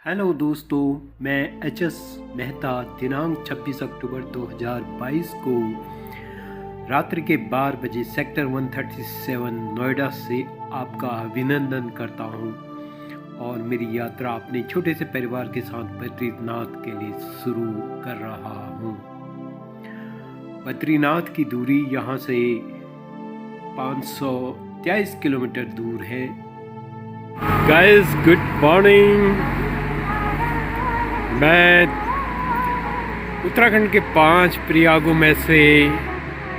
Hello दोस्तों, मैं HS. Mehta दिनांक 26 अक्टूबर 2022 को रात्रि के 12 बजे सेक्टर 137 नोएडा से आपका अभिनंदन करता हूं और मेरी यात्रा अपने छोटे से परिवार के साथ बद्रीनाथ के लिए शुरू कर रहा हूं। बद्रीनाथ की दूरी यहां से 523 किलोमीटर दूर है। Guys, good morning. मैं उत्तराखंड के 5 प्रयागों में से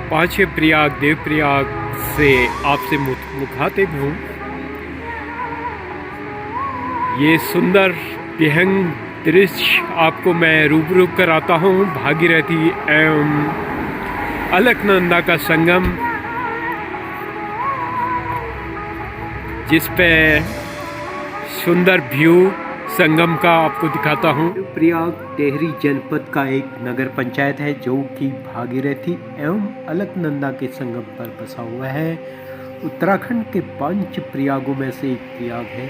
5वें प्रयाग देवप्रयाग से आपसे मुखातिब हूँ। ये सुंदर विहंग दृश्य आपको मैं रूबरू कराता हूँ। भागीरथी एवं अलकनंदा का संगम, जिस पे सुंदर व्यू संगम का आपको दिखाता हूँ। प्रयाग टेहरी जनपद का एक नगर पंचायत है जो कि भागीरथी एवं अलकनंदा के संगम पर बसा हुआ है। उत्तराखंड के 5 प्रयागों में से एक प्रयाग है।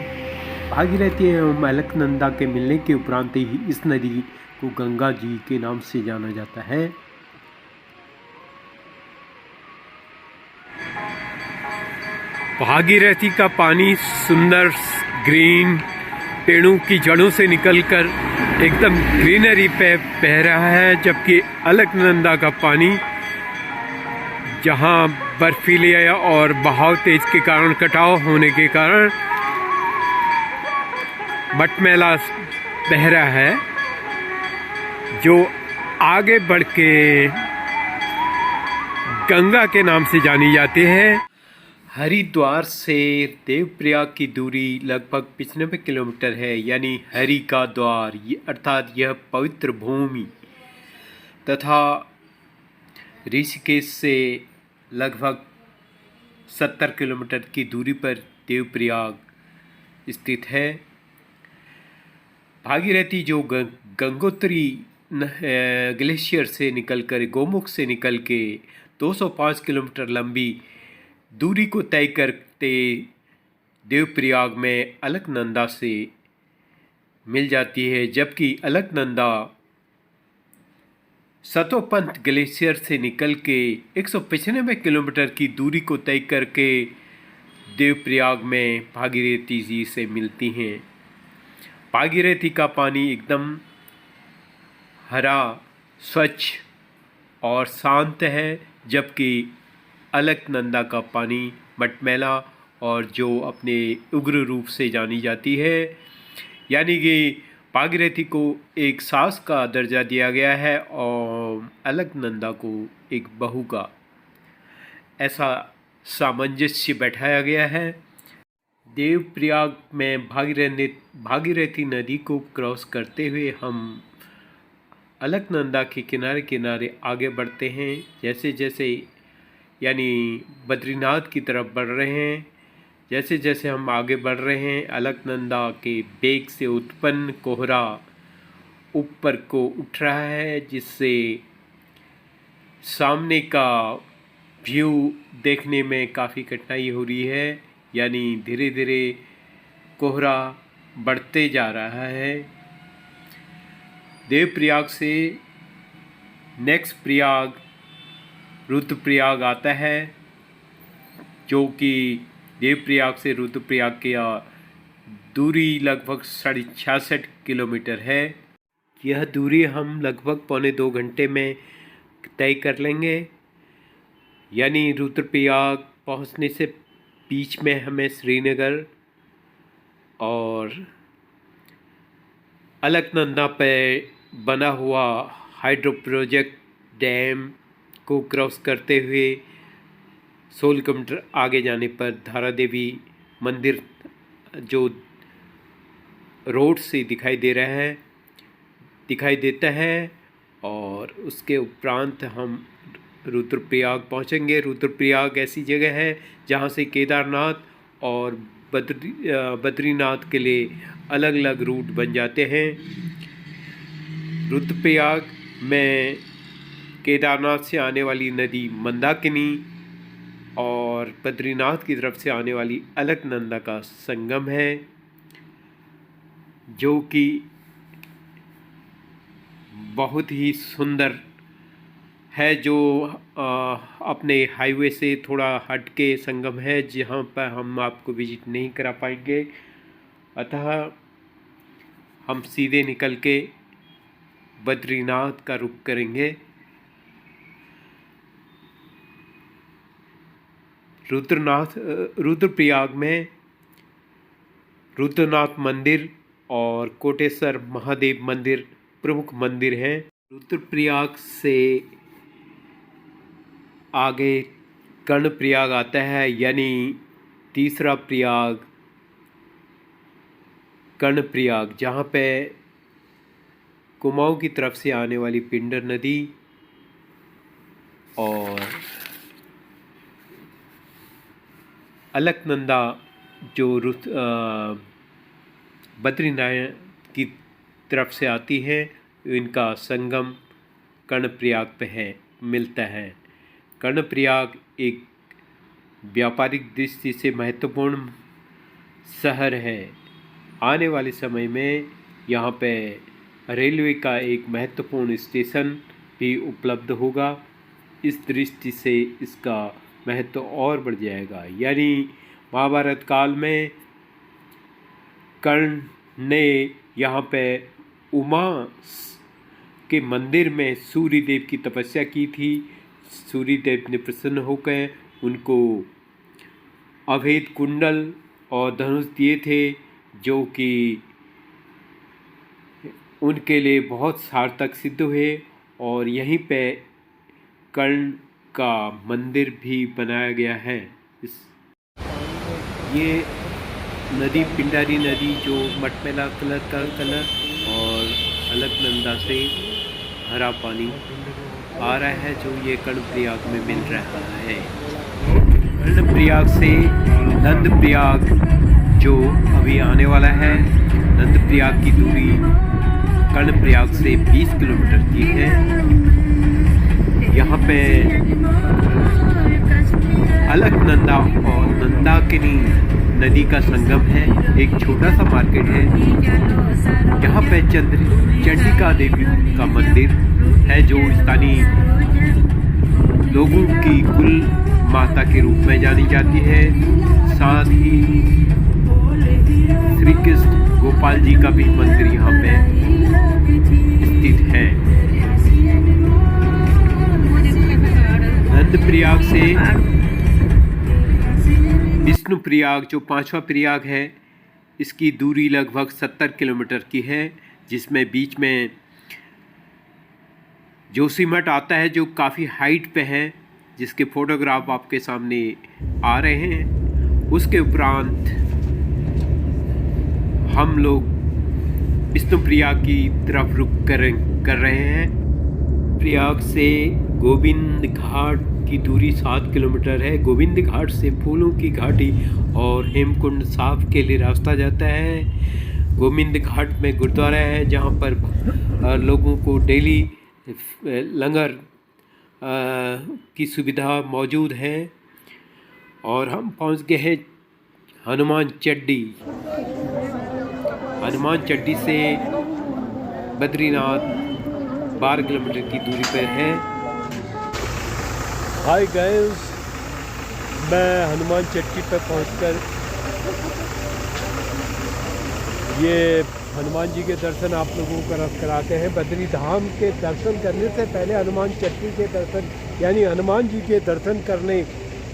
भागीरथी एवं अलकनंदा के मिलने के उपरांत ही इस नदी को गंगा जी के नाम से जाना जाता है। भागीरथी का पानी सुंदर ग्रीन पेड़ों की जड़ों से निकलकर एकदम ग्रीनरी पे बह रहा है, जबकि अलकनंदा का पानी जहां बर्फीली और बहाव तेज के कारण, कटाव होने के कारण मटमैला बह रहा है, जो आगे बढ़ के गंगा के नाम से जानी जाती है। हरिद्वार से देवप्रयाग की दूरी लगभग 95 किलोमीटर है, यानी हरि का द्वार, अर्थात यह पवित्र भूमि, तथा ऋषिकेश से लगभग 70 किलोमीटर की दूरी पर देवप्रयाग स्थित है। भागीरथी जो गंगोत्री ग्लेशियर से निकलकर, गोमुख से निकल के 205 किलोमीटर लंबी दूरी को तय करते देवप्रयाग में अलकनंदा से मिल जाती है, जबकि अलकनंदा सतोपंथ ग्लेशियर से निकल के 195 किलोमीटर की दूरी को तय करके देवप्रयाग में भागीरथी जी से मिलती हैं। भागीरथी का पानी एकदम हरा, स्वच्छ और शांत है, जबकि अलकनंदा का पानी मटमैला और जो अपने उग्र रूप से जानी जाती है, यानी कि भागीरथी को एक सास का दर्जा दिया गया है और अलकनंदा को एक बहू का, ऐसा सामंजस्य बैठाया गया है। देवप्रयाग में भागीरथी नदी को क्रॉस करते हुए हम अलकनंदा के किनारे किनारे आगे बढ़ते हैं। जैसे जैसे यानी बद्रीनाथ की तरफ बढ़ रहे हैं, जैसे जैसे हम आगे बढ़ रहे हैं, अलकनंदा के वेग से उत्पन्न कोहरा ऊपर को उठ रहा है, जिससे सामने का व्यू देखने में काफ़ी कठिनाई हो रही है, यानी धीरे धीरे कोहरा बढ़ते जा रहा है। देवप्रयाग से नेक्स्ट प्रयाग रुद्रप्रयाग आता है, जो कि देवप्रयाग से रुद्रप्रयाग की दूरी लगभग 66 किलोमीटर है। यह दूरी हम लगभग 1.25 घंटे में तय कर लेंगे, यानी रुद्रप्रयाग पहुंचने से बीच में हमें श्रीनगर और अलकनंदा पे बना हुआ हाइड्रो प्रोजेक्ट डैम को क्रॉस करते हुए 16 किलोमीटर आगे जाने पर धारा देवी मंदिर जो रोड से दिखाई देता है, और उसके उपरांत हम रुद्रप्रयाग पहुंचेंगे। रुद्रप्रयाग ऐसी जगह है जहां से केदारनाथ और बद्रीनाथ के लिए अलग अलग रूट बन जाते हैं। रुद्रप्रयाग में केदारनाथ से आने वाली नदी मंदाकिनी और बद्रीनाथ की तरफ से आने वाली अलकनंदा का संगम है। जो कि बहुत ही सुंदर है, जो अपने हाईवे से थोड़ा हट के संगम है, जहाँ पर हम आपको विजिट नहीं करा पाएंगे। अतः हम सीधे निकल के बद्रीनाथ का रुख करेंगे। रुद्रप्रयाग में रुद्रनाथ मंदिर और कोटेश्वर महादेव मंदिर प्रमुख मंदिर हैं। रुद्रप्रयाग से आगे कर्णप्रयाग आता है, यानी तीसरा प्रयाग कर्णप्रयाग, जहाँ पे कुमाऊं की तरफ से आने वाली पिंडर नदी और अलकनंदा जो बद्रीनाथ की तरफ से आती है, इनका संगम कर्णप्रयाग पे है मिलता है। कर्णप्रयाग एक व्यापारिक दृष्टि से महत्वपूर्ण शहर है। आने वाले समय में यहाँ पे रेलवे का एक महत्वपूर्ण स्टेशन भी उपलब्ध होगा। इस दृष्टि से इसका महत्व और बढ़ जाएगा। यानी महाभारत काल में कर्ण ने यहाँ पे उमा के मंदिर में सूर्य देव की तपस्या की थी। सूर्य देव ने प्रसन्न होकर उनको अभेद कुंडल और धनुष दिए थे, जो कि उनके लिए बहुत सार्थक सिद्ध हुए। और यहीं पे कर्ण का मंदिर भी बनाया गया है। ये नदी पिंडारी नदी जो मटमैला कलर का कलर और अलकनंदा से हरा पानी आ रहा है, जो ये कर्णप्रयाग में मिल रहा है। कर्णप्रयाग से नंदप्रयाग जो अभी आने वाला है, नंदप्रयाग की दूरी कर्णप्रयाग से 20 किलोमीटर की है। यहाँ पे अलकनंदा और नंदाकिनी नदी का संगम है। एक छोटा सा मार्केट है, यहाँ पे चंडिका देवी का मंदिर है, जो स्थानीय लोगों की कुल माता के रूप में जानी जाती है। साथ ही श्री कृष्ण गोपाल जी का भी मंदिर यहाँ पे स्थित है। नंदप्रयाग से विष्णुप्रयाग जो 5वां प्रयाग है, इसकी दूरी लगभग 70 किलोमीटर की है, जिसमें बीच में जोशीमठ आता है, जो काफ़ी हाइट पे है, जिसके फोटोग्राफ आपके सामने आ रहे हैं। उसके उपरांत हम लोग विष्णुप्रयाग की तरफ रुख कर रहे हैं। प्रयाग से गोविंद घाट की दूरी 7 किलोमीटर है। गोविंद घाट से फूलों की घाटी और हेमकुंड साहब के लिए रास्ता जाता है। गोविंद घाट में गुरुद्वारा है, जहाँ पर लोगों को डेली लंगर की सुविधा मौजूद है। और हम पहुँच गए हैं हनुमान चड्डी। हनुमान चड्डी से बद्रीनाथ 12 किलोमीटर की दूरी पर है। हाय गाइस, मैं हनुमान चट्टी पर पहुंचकर ये हनुमान जी के दर्शन आप लोगों को कराते हैं। बद्री धाम के दर्शन करने से पहले हनुमान चट्टी के दर्शन यानी हनुमान जी के दर्शन करने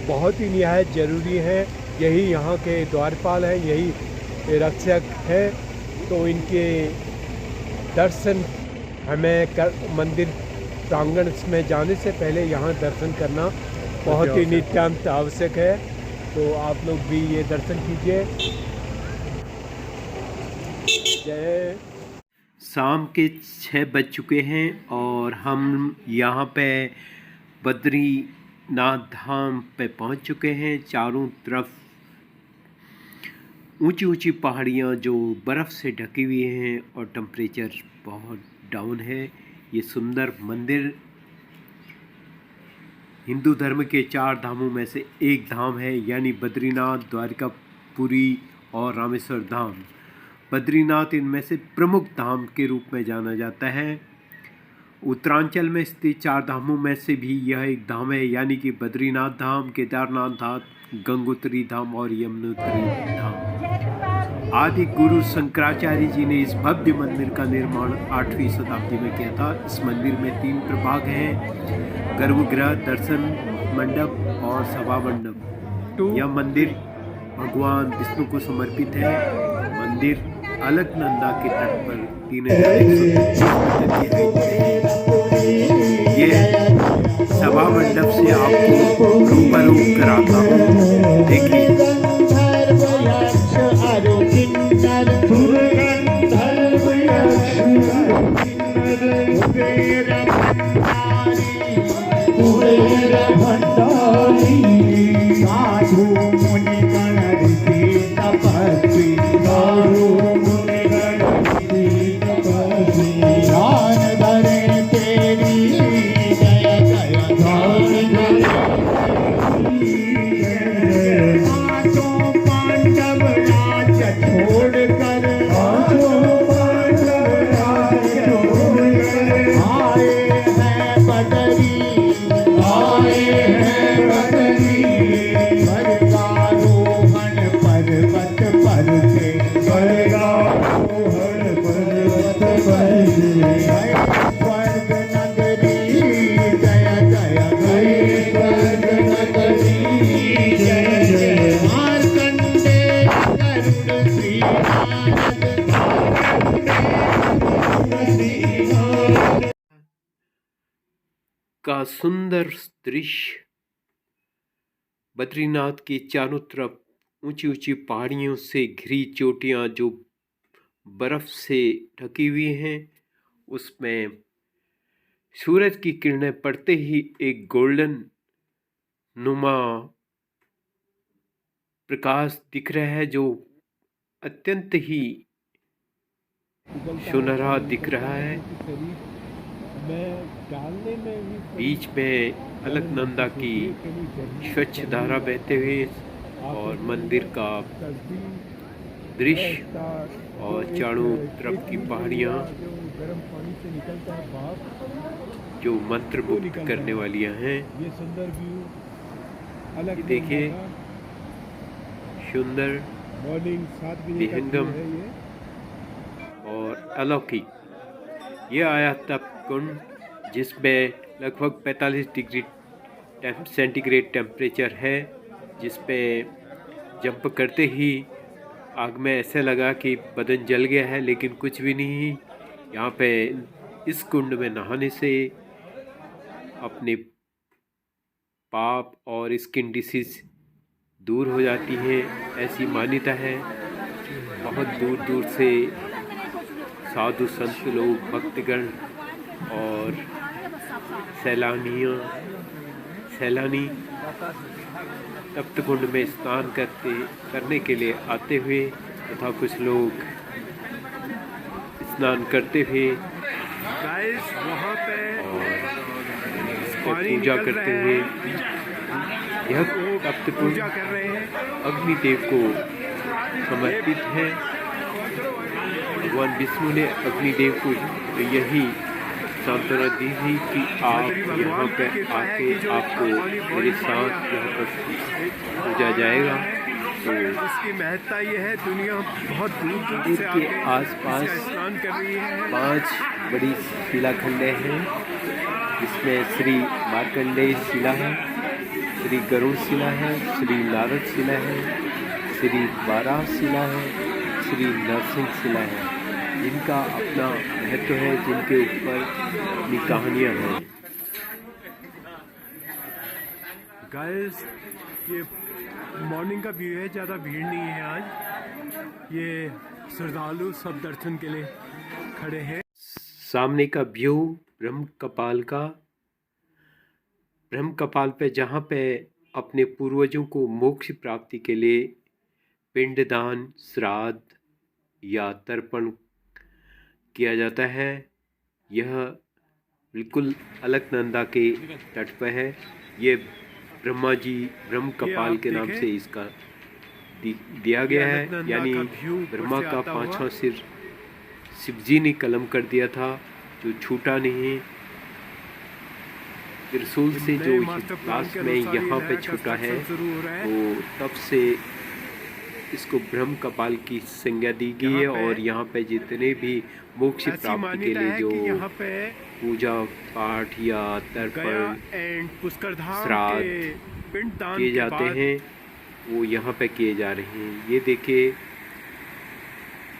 बहुत ही निहायत ज़रूरी है। यही यहाँ के द्वारपाल हैं, यही रक्षक है, तो इनके दर्शन हमें मंदिर प्रांगण में जाने से पहले यहाँ दर्शन करना बहुत ही नितांत आवश्यक है। तो आप लोग भी ये दर्शन कीजिए। जय। शाम के 6 बज चुके हैं और हम यहाँ पे बद्रीनाथ धाम पे पहुँच चुके हैं। चारों तरफ ऊंची ऊंची पहाड़ियाँ जो बर्फ़ से ढकी हुई हैं और टेम्परेचर बहुत डाउन है। ये सुंदर मंदिर हिंदू धर्म के 4 धामों में से एक धाम है, यानी बद्रीनाथ, द्वारकापुरी और रामेश्वर धाम। बद्रीनाथ इनमें से प्रमुख धाम के रूप में जाना जाता है। उत्तरांचल में स्थित 4 धामों में से भी यह एक धाम है, यानी कि बद्रीनाथ धाम, केदारनाथ धाम, गंगोत्री धाम और यमुनोत्री धाम। आदि गुरु शंकराचार्य जी ने इस भव्य मंदिर का निर्माण 8वीं शताब्दी में किया था। इस मंदिर में 3 प्रभाग हैं: गर्भगृह, दर्शन मंडप और सभा मंडप। यह मंदिर भगवान विष्णु को समर्पित है। मंदिर अलकनंदा के तट पर 3130 मीटर की हाइट पे है। ये सभा मंडप से आपको रूबरू कराता हूँ, देखिए। का सुंदर दृश्य। बद्रीनाथ के चारों तरफ ऊंची ऊंची पहाड़ियों से घिरी चोटियां जो बर्फ से ढकी हुई हैं, उसमें सूरज की किरणें पड़ते ही एक गोल्डन नुमा प्रकाश दिख रहा है, जो अत्यंत ही सुनहरा दिख रहा है। बीच में अलकनंदा की स्वच्छ धारा बहते हुए और मंदिर का दृश्य और चारों तरफ की पहाड़ियाँ जो मंत्रमुग्ध करने वाली हैं। ये सुंदर व्यू अलग देखिए, सुंदर, मॉर्निंग 7 बजे का विहंगम है ये। और अलौकिक। यह आया तप कुंड, जिसमें लगभग 45 डिग्री सेंटीग्रेड टेम्परेचर है, जिस पे जंप करते ही आग में ऐसे लगा कि बदन जल गया है, लेकिन कुछ भी नहीं। यहाँ पे इस कुंड में नहाने से अपने पाप और स्किन डिसीज दूर हो जाती हैं, ऐसी मान्यता है। बहुत दूर दूर से साधु संत लोग, भक्तगण और सैलानी तप्त कुंड में स्नान करने के लिए आते हुए तथा कुछ लोग स्नान करते हुए वहाँ पे और पूजा करते हुए, यह तप्त कुंड पूजा कर रहे हैं। अग्निदेव को समर्पित है। भगवान विष्णु ने अग्निदेव को यही सांत्वना दी थी कि आप यहाँ पर आके आपको मेरे साथ यहाँ पर पूजा जाएगा। तो इसकी महत्ता ये है, दुनिया बहुत दूर दूर से के आसपास स्नान कर रही है। 5 बड़ी शिलाखंडें हैं, जिसमें श्री मार्कंडेय शिला है, श्री गरुड़ शिला है, श्री नारद शिला है, श्री बाराह शिला है, श्री नरसिंह शिला है। जिनका अपना महत्व है, जिनके ऊपर अपनी कहानियाँ हैं। गाइस, ये मॉर्निंग का व्यू है, ज़्यादा भीड़ नहीं है आज। ये श्रद्धालु सब दर्शन के लिए खड़े हैं। सामने का व्यू ब्रह्म कपाल पे, जहाँ पे अपने पूर्वजों को मोक्ष प्राप्ति के लिए पिंडदान, श्राद्ध या तर्पण किया जाता है। यह बिल्कुल अलकनंदा के तट पर है। ये ब्रह्मा जी ब्रह्म कपाल के नाम से इसका दिया गया है, यानी ब्रह्मा का पांचवा सिर शिव जी ने कलम कर दिया था, जो छूटा नहीं। त्रिशूल से जो लास्ट में यहाँ पे छूटा है, तो तब से इसको ब्रह्म कपाल की संज्ञा दी गई है। और यहाँ पे जितने भी मोक्ष प्राप्ति के लिए जो पूजा पाठ या तर्पण श्राद्ध किए जाते हैं, वो यहाँ पे किए जा रहे हैं। ये देखिए,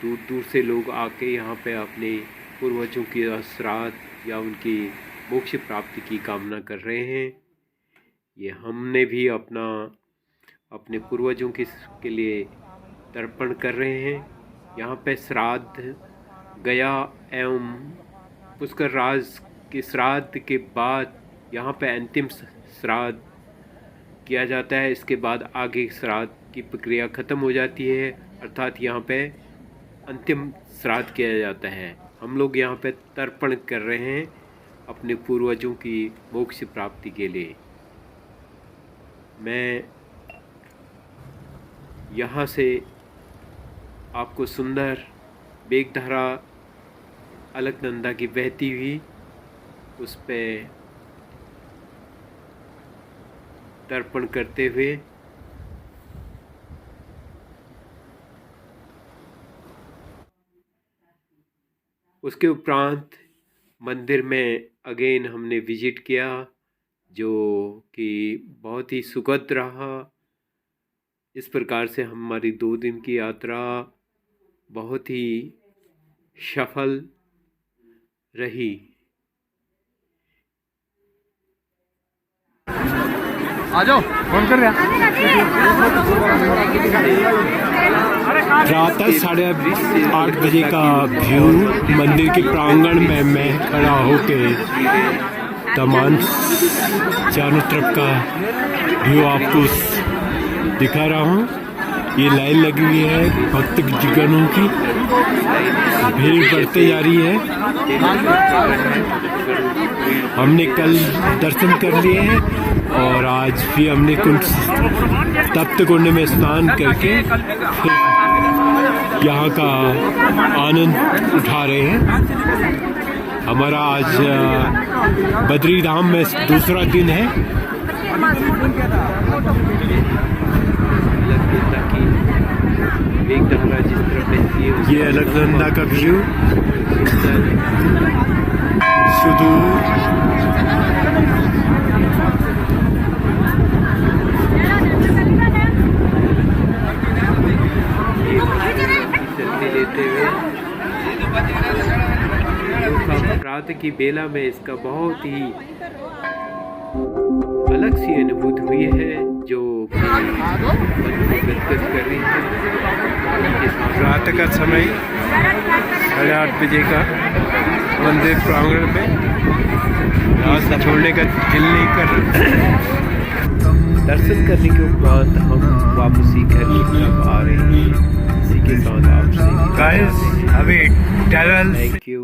दूर दूर से लोग आके यहाँ पे अपने पूर्वजों की श्राद्ध या उनकी मोक्ष प्राप्ति की कामना कर रहे हैं। ये हमने भी अपने पूर्वजों के लिए तर्पण कर रहे हैं। यहाँ पे श्राद्ध गया एवं पुष्कर राज के श्राद्ध के बाद यहाँ पे अंतिम श्राद्ध किया जाता है। इसके बाद आगे श्राद्ध की प्रक्रिया ख़त्म हो जाती है, अर्थात यहाँ पे अंतिम श्राद्ध किया जाता है। हम लोग यहाँ पे तर्पण कर रहे हैं अपने पूर्वजों की मोक्ष प्राप्ति के लिए। मैं यहाँ से आपको सुंदर मेघधारा अलकनंदा की बहती हुई उस पे तर्पण करते हुए उसके उपरांत मंदिर में अगेन हमने विजिट किया, जो कि बहुत ही सुखद रहा। इस प्रकार से हमारी 2 दिन की यात्रा बहुत ही सफल रही। आ जाओ, फोन कर रहा। रात 8:30 बजे का व्यू मंदिर के प्रांगण में मैं खड़ा होके तमाम चारों तरफ का व्यू आपको दिखा रहा हूँ। ये लाइन लगी हुई है भक्त जिगनों की, भीड़ बढ़ते जा रही है। हमने कल दर्शन कर लिए हैं और आज भी हमने तप्त कुंड में स्नान करके यहाँ का आनंद उठा रहे हैं। हमारा आज बद्री धाम में दूसरा दिन है। ये अलकनंदा का व्यू सुदूर लेते हुए रात की बेला में इसका बहुत ही अलग सी अनुभूति हुई है, जो कर रही है। रात का समय 8:30 बजे का मंदिर प्रांगण में रात छोड़ने का दिल नहीं कर रहा। दर्शन करने के उपरांत हम वापसी घर की तरफ आ रहे हैं। इसी के साथ आपसे गाइस, अभी थैंक यू।